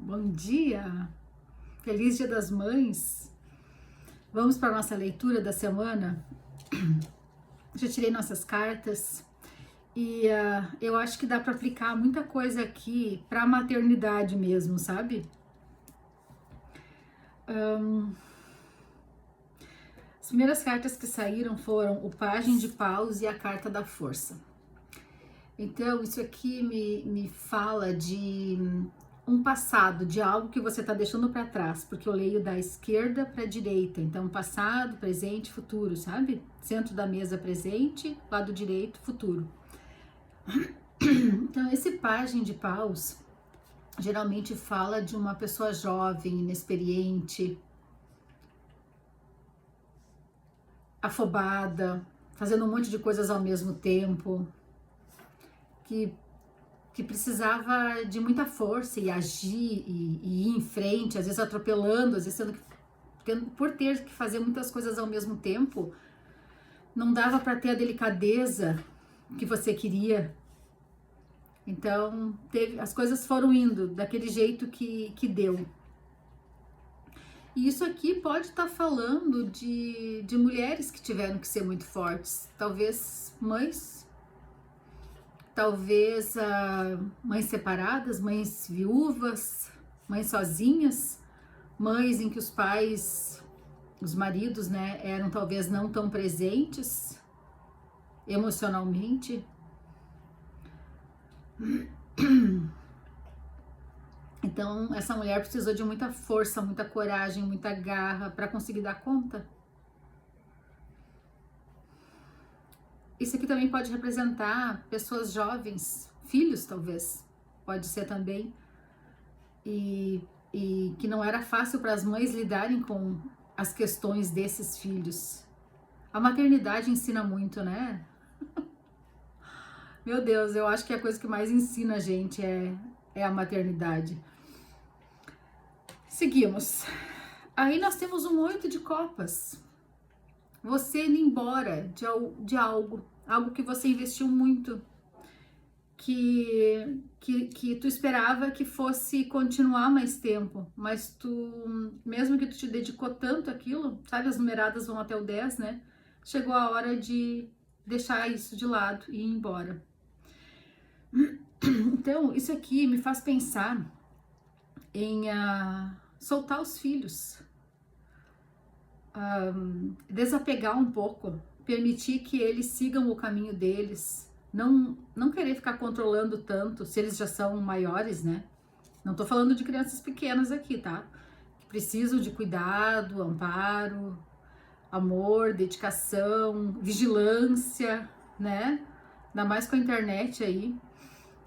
Bom dia! Feliz Dia das Mães! Vamos para a nossa leitura da semana? Já tirei nossas cartas e eu acho que dá para aplicar muita coisa aqui para a maternidade mesmo, sabe? As primeiras cartas que saíram foram o Pajem de Paus e a Carta da Força. Então, isso aqui me fala de um passado, de algo que você está deixando para trás, porque eu leio da esquerda para a direita, então passado, presente, futuro, sabe? Centro da mesa, presente, lado direito, futuro. Então, esse Pajem de Paus geralmente fala de uma pessoa jovem, inexperiente, afobada, fazendo um monte de coisas ao mesmo tempo, que precisava de muita força e agir e ir em frente, às vezes atropelando, às vezes por ter que fazer muitas coisas ao mesmo tempo, não dava para ter a delicadeza que você queria. Então, as coisas foram indo daquele jeito que deu. E isso aqui pode estar falando de mulheres que tiveram que ser muito fortes, talvez mães, talvez mães separadas, mães viúvas, mães sozinhas, mães em que os pais, os maridos, né, eram talvez não tão presentes emocionalmente. Então, essa mulher precisou de muita força, muita coragem, muita garra para conseguir dar conta. Isso aqui também pode representar pessoas jovens, filhos talvez, pode ser também, e que não era fácil para as mães lidarem com as questões desses filhos. A maternidade ensina muito, né? Meu Deus, eu acho que a coisa que mais ensina a gente é a maternidade. Seguimos. Aí nós temos um 8 de copas. Você indo embora de algo que você investiu muito, que tu esperava que fosse continuar mais tempo, mas mesmo que tu te dedicou tanto àquilo, sabe, as numeradas vão até o 10, né? Chegou a hora de deixar isso de lado e ir embora. Então, isso aqui me faz pensar em soltar os filhos, desapegar um pouco, permitir que eles sigam o caminho deles, não querer ficar controlando tanto, se eles já são maiores, né? Não tô falando de crianças pequenas aqui, tá? Que precisam de cuidado, amparo, amor, dedicação, vigilância, né? Ainda mais com a internet aí.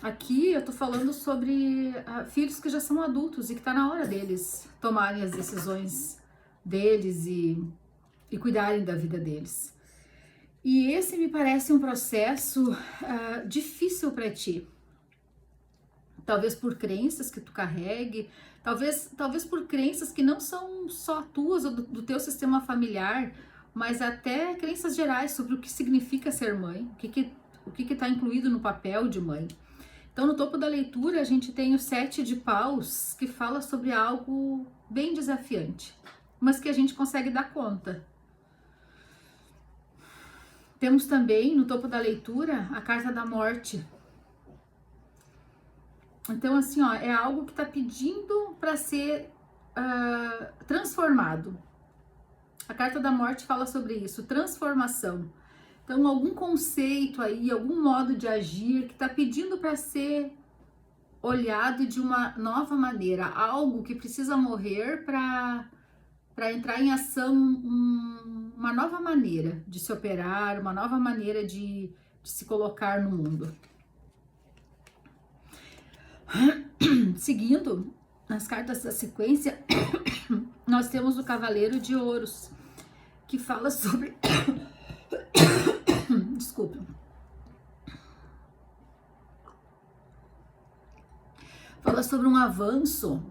Aqui eu tô falando sobre filhos que já são adultos e que tá na hora deles tomarem as decisões deles e cuidarem da vida deles. E esse me parece um processo difícil para ti. Talvez por crenças que tu carregue, talvez por crenças que não são só tuas ou do teu sistema familiar, mas até crenças gerais sobre o que significa ser mãe, o que está incluído no papel de mãe. Então, no topo da leitura, a gente tem o 7 de paus, que fala sobre algo bem desafiante, mas que a gente consegue dar conta. Temos também, no topo da leitura, a carta da morte. Então, assim, ó, é algo que está pedindo para ser transformado. A carta da morte fala sobre isso, transformação. Então, algum conceito aí, algum modo de agir que está pedindo para ser olhado de uma nova maneira, algo que precisa morrer para entrar em ação, uma nova maneira de se operar, uma nova maneira de se colocar no mundo. Seguindo nas cartas da sequência, nós temos o Cavaleiro de Ouros, que fala sobre... Desculpa. Fala sobre um avanço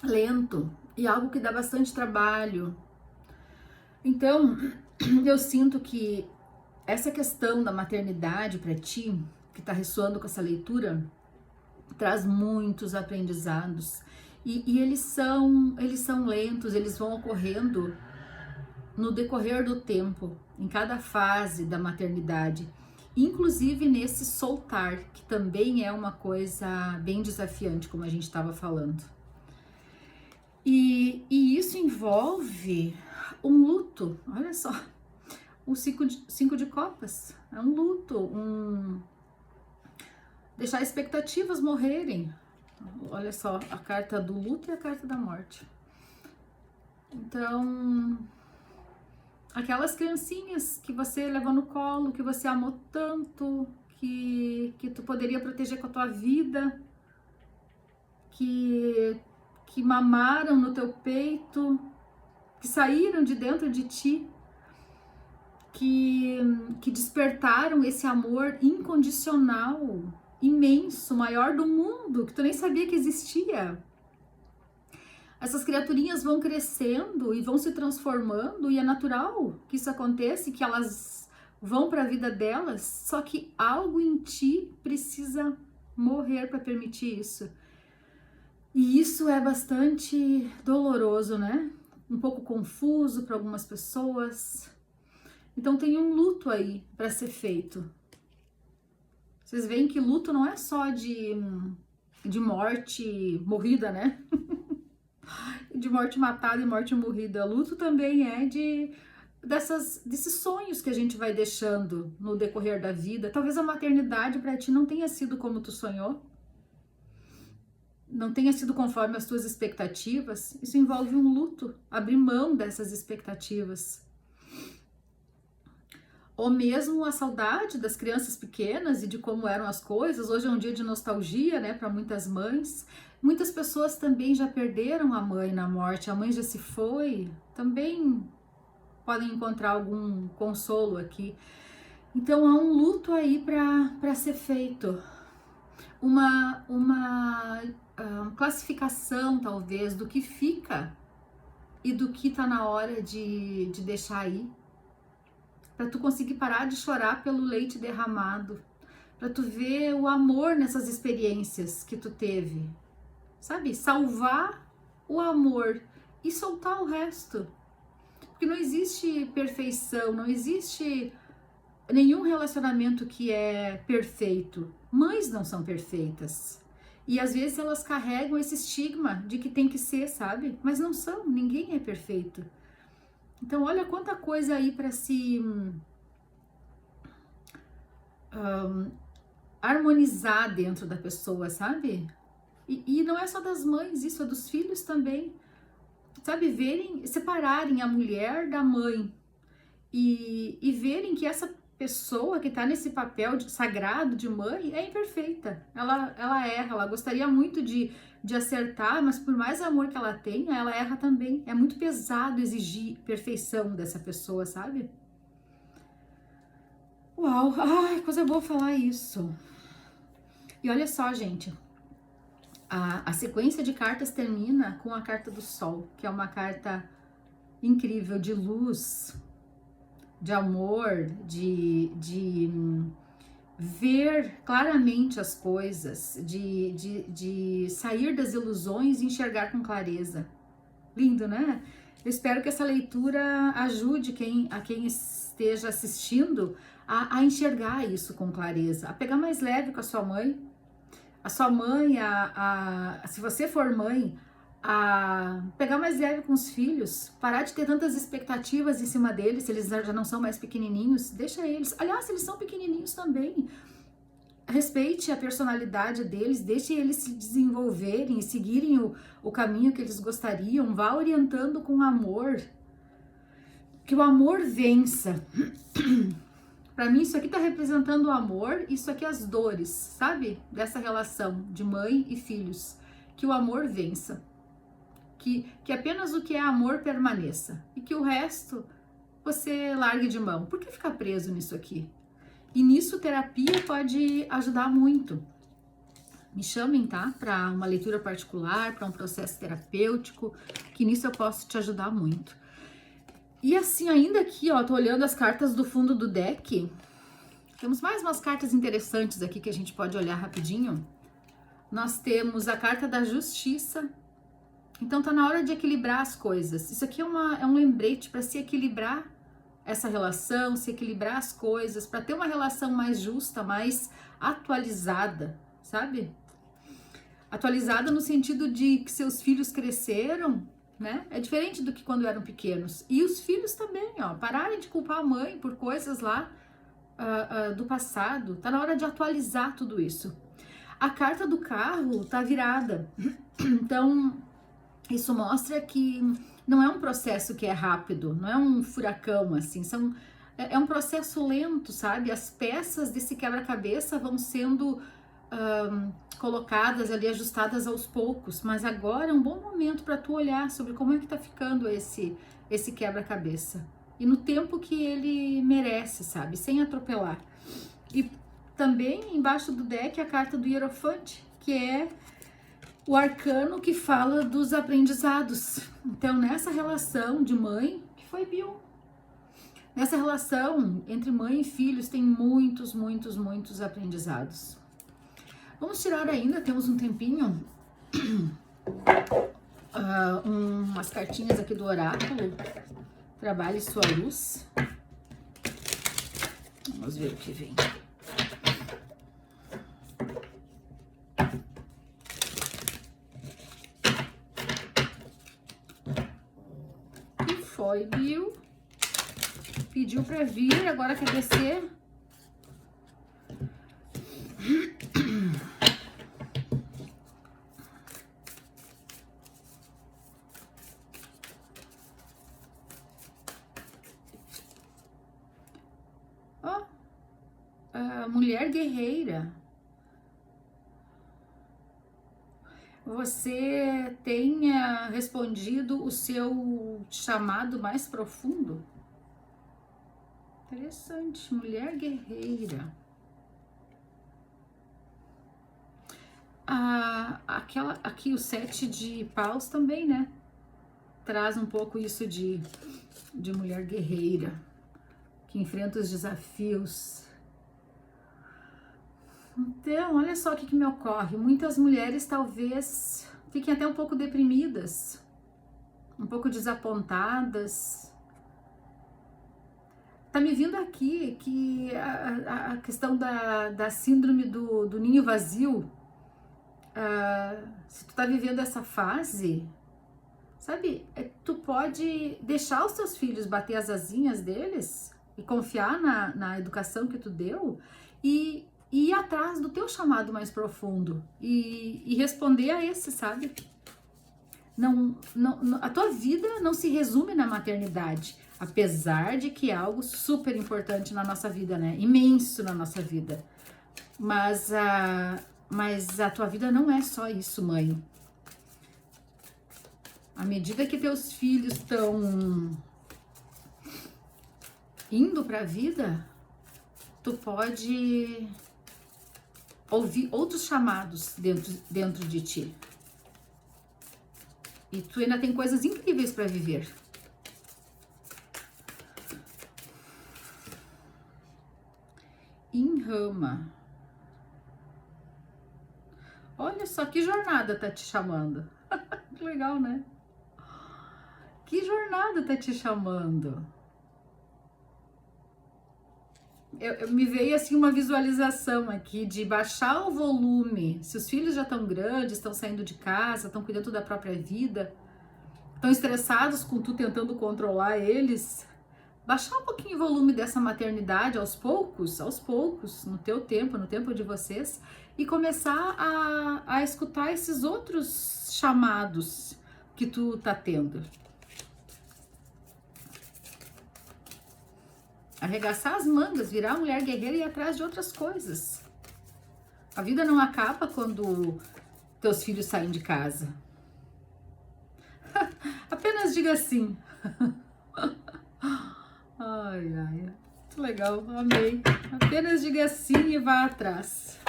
lento e algo que dá bastante trabalho. Então, eu sinto que essa questão da maternidade para ti, que tá ressoando com essa leitura, traz muitos aprendizados. E eles são lentos, eles vão ocorrendo no decorrer do tempo, em cada fase da maternidade. Inclusive nesse soltar, que também é uma coisa bem desafiante, como a gente estava falando. E isso envolve um luto, olha só, o cinco de copas, é um luto, deixar expectativas morrerem. Olha só, a carta do luto e a carta da morte. Então, aquelas criancinhas que você levou no colo, que você amou tanto, que tu poderia proteger com a tua vida, que mamaram no teu peito, que saíram de dentro de ti, que despertaram esse amor incondicional, imenso, maior do mundo, que tu nem sabia que existia. Essas criaturinhas vão crescendo e vão se transformando, e é natural que isso aconteça, que elas vão para a vida delas, só que algo em ti precisa morrer para permitir isso. E isso é bastante doloroso, né? Um pouco confuso para algumas pessoas. Então tem um luto aí para ser feito. Vocês veem que luto não é só de morte morrida, né? De morte matada e morte morrida. Luto também é desses sonhos que a gente vai deixando no decorrer da vida. Talvez a maternidade para ti não tenha sido como tu sonhou, não tenha sido conforme as tuas expectativas. Isso envolve um luto, abrir mão dessas expectativas. Ou mesmo a saudade das crianças pequenas e de como eram as coisas. Hoje é um dia de nostalgia, né, para muitas mães. Muitas pessoas também já perderam a mãe na morte, a mãe já se foi, também podem encontrar algum consolo aqui. Então há um luto aí para ser feito. Uma classificação, talvez, do que fica e do que tá na hora de deixar aí. Para tu conseguir parar de chorar pelo leite derramado. Para tu ver o amor nessas experiências que tu teve. Sabe? Salvar o amor e soltar o resto. Porque não existe perfeição, não existe nenhum relacionamento que é perfeito. Mães não são perfeitas. E às vezes elas carregam esse estigma de que tem que ser, sabe? Mas não são, ninguém é perfeito. Então olha quanta coisa aí para se harmonizar dentro da pessoa, sabe? E não é só das mães, isso é dos filhos também. Sabe, separarem a mulher da mãe e verem que essa pessoa que está nesse papel sagrado de mãe é imperfeita. Ela erra, ela gostaria muito de acertar, mas por mais amor que ela tenha, ela erra também. É muito pesado exigir perfeição dessa pessoa, sabe? Uau, ai, coisa boa falar isso. E olha só, gente, a sequência de cartas termina com a carta do Sol, que é uma carta incrível de luz, de amor, de ver claramente as coisas, de sair das ilusões e enxergar com clareza. Lindo, né? Eu espero que essa leitura ajude a quem esteja assistindo a enxergar isso com clareza, a pegar mais leve com a sua mãe. A sua mãe, se você for mãe, a pegar mais leve com os filhos, parar de ter tantas expectativas em cima deles, se eles já não são mais pequenininhos, deixa eles. Aliás, se eles são pequenininhos também, respeite a personalidade deles, deixe eles se desenvolverem e seguirem o caminho que eles gostariam, vá orientando com amor, que o amor vença. Para mim, isso aqui tá representando o amor, isso aqui as dores, sabe? Dessa relação de mãe e filhos. Que o amor vença. Que apenas o que é amor permaneça. E que o resto você largue de mão. Por que ficar preso nisso aqui? E nisso terapia pode ajudar muito. Me chamem, tá? Para uma leitura particular, para um processo terapêutico, que nisso eu posso te ajudar muito. E assim, ainda aqui, ó, tô olhando as cartas do fundo do deck. Temos mais umas cartas interessantes aqui que a gente pode olhar rapidinho. Nós temos a carta da justiça. Então tá na hora de equilibrar as coisas. Isso aqui é um lembrete para se equilibrar essa relação, se equilibrar as coisas, para ter uma relação mais justa, mais atualizada, sabe? Atualizada no sentido de que seus filhos cresceram, né? É diferente do que quando eram pequenos. E os filhos também, ó, pararem de culpar a mãe por coisas lá do passado. Tá na hora de atualizar tudo isso. A carta do carro tá virada. Então, isso mostra que não é um processo que é rápido, não é um furacão, assim, é um processo lento, sabe? As peças desse quebra-cabeça vão sendo colocadas ali, ajustadas aos poucos, mas agora é um bom momento para tu olhar sobre como é que tá ficando esse quebra-cabeça. E no tempo que ele merece, sabe? Sem atropelar. E também embaixo do deck a carta do Hierofante, que é o arcano que fala dos aprendizados. Então, nessa relação de mãe, que foi Bill, nessa relação entre mãe e filhos, tem muitos, muitos, muitos aprendizados. Vamos tirar ainda, temos um tempinho, umas cartinhas aqui do oráculo. Trabalhe sua luz. Vamos ver o que vem. Foi, Bill. Pediu pra vir, agora quer descer. Ó, a mulher guerreira. Você tenha respondido o seu chamado mais profundo. Interessante, mulher guerreira. Aqui o 7 de paus também, né? Traz um pouco isso de mulher guerreira, que enfrenta os desafios. Então, olha só o que me ocorre. Muitas mulheres talvez fiquem até um pouco deprimidas, um pouco desapontadas. Tá me vindo aqui que a questão da síndrome do ninho vazio, se tu tá vivendo essa fase, sabe, tu pode deixar os teus filhos bater as asinhas deles e confiar na educação que tu deu e ir atrás do teu chamado mais profundo e responder a esse, sabe? A tua vida não se resume na maternidade, apesar de que é algo super importante na nossa vida, né? Imenso na nossa vida. Mas a tua vida não é só isso, mãe. À medida que teus filhos estão indo para a vida, tu pode ouvir outros chamados dentro de ti. E tu ainda tem coisas incríveis para viver. Em Rama. Olha só que jornada tá te chamando. Que legal, né? Que jornada tá te chamando? Me veio assim uma visualização aqui de baixar o volume. Se os filhos já estão grandes, estão saindo de casa, estão cuidando da própria vida, estão estressados com tu tentando controlar eles, baixar um pouquinho o volume dessa maternidade aos poucos, no teu tempo, no tempo de vocês, e começar a escutar esses outros chamados que tu tá tendo. Arregaçar as mangas, virar mulher guerreira e ir atrás de outras coisas. A vida não acaba quando teus filhos saem de casa. Apenas diga sim. Ai, ai, muito legal, amei. Apenas diga sim e vá atrás.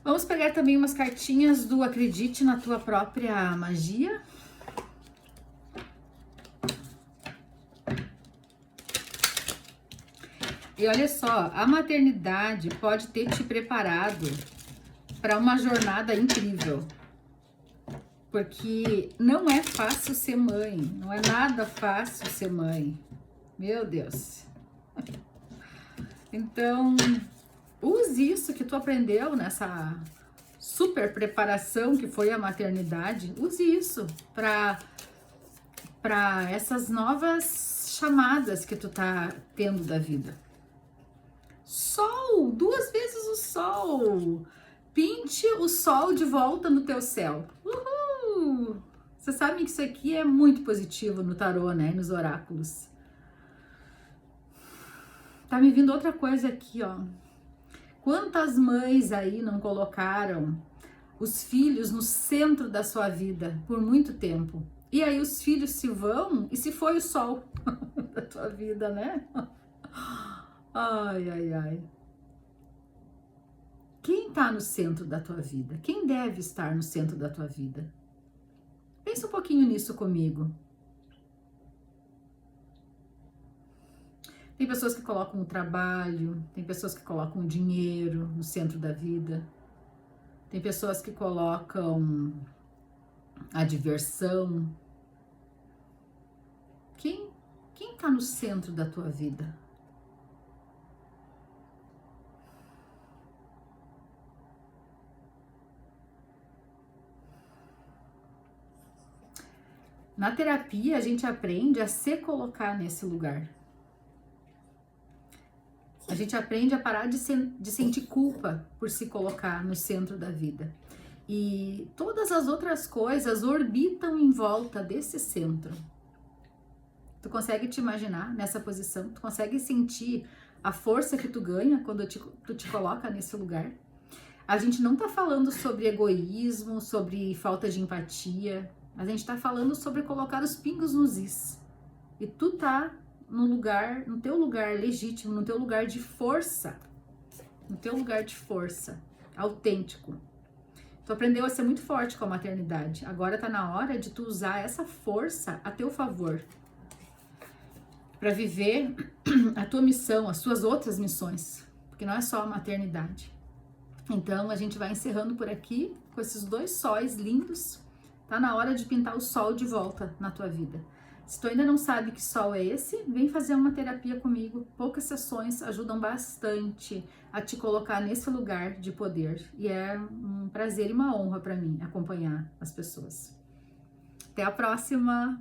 Vamos pegar também umas cartinhas do Acredite na Tua Própria Magia. E olha só, a maternidade pode ter te preparado para uma jornada incrível. Porque não é fácil ser mãe, não é nada fácil ser mãe. Meu Deus. Então, use isso que tu aprendeu nessa super preparação que foi a maternidade. Use isso para essas novas chamadas que tu tá tendo da vida. Sol, 2 vezes o sol. Pinte o sol de volta no teu céu. Uhul! Você sabe que isso aqui é muito positivo no tarô, né? Nos oráculos. Tá me vindo outra coisa aqui, ó. Quantas mães aí não colocaram os filhos no centro da sua vida por muito tempo? E aí os filhos se vão e se foi o sol da tua vida, né? Ai, ai, ai. Quem está no centro da tua vida? Quem deve estar no centro da tua vida? Pensa um pouquinho nisso comigo. Tem pessoas que colocam o trabalho, tem pessoas que colocam o dinheiro no centro da vida, tem pessoas que colocam a diversão. Quem está no centro da tua vida? Na terapia, a gente aprende a se colocar nesse lugar. A gente aprende a parar de sentir culpa por se colocar no centro da vida. E todas as outras coisas orbitam em volta desse centro. Tu consegue te imaginar nessa posição? Tu consegue sentir a força que tu ganha quando tu te coloca nesse lugar? A gente não tá falando sobre egoísmo, sobre falta de empatia. A gente tá falando sobre colocar os pingos nos is. E tu tá no teu lugar legítimo, no teu lugar de força. No teu lugar de força, autêntico. Tu aprendeu a ser muito forte com a maternidade. Agora tá na hora de tu usar essa força a teu favor. Para viver a tua missão, as tuas outras missões. Porque não é só a maternidade. Então a gente vai encerrando por aqui com esses 2 sóis lindos. Tá na hora de pintar o sol de volta na tua vida. Se tu ainda não sabe que sol é esse, vem fazer uma terapia comigo. Poucas sessões ajudam bastante a te colocar nesse lugar de poder. E é um prazer e uma honra para mim acompanhar as pessoas. Até a próxima!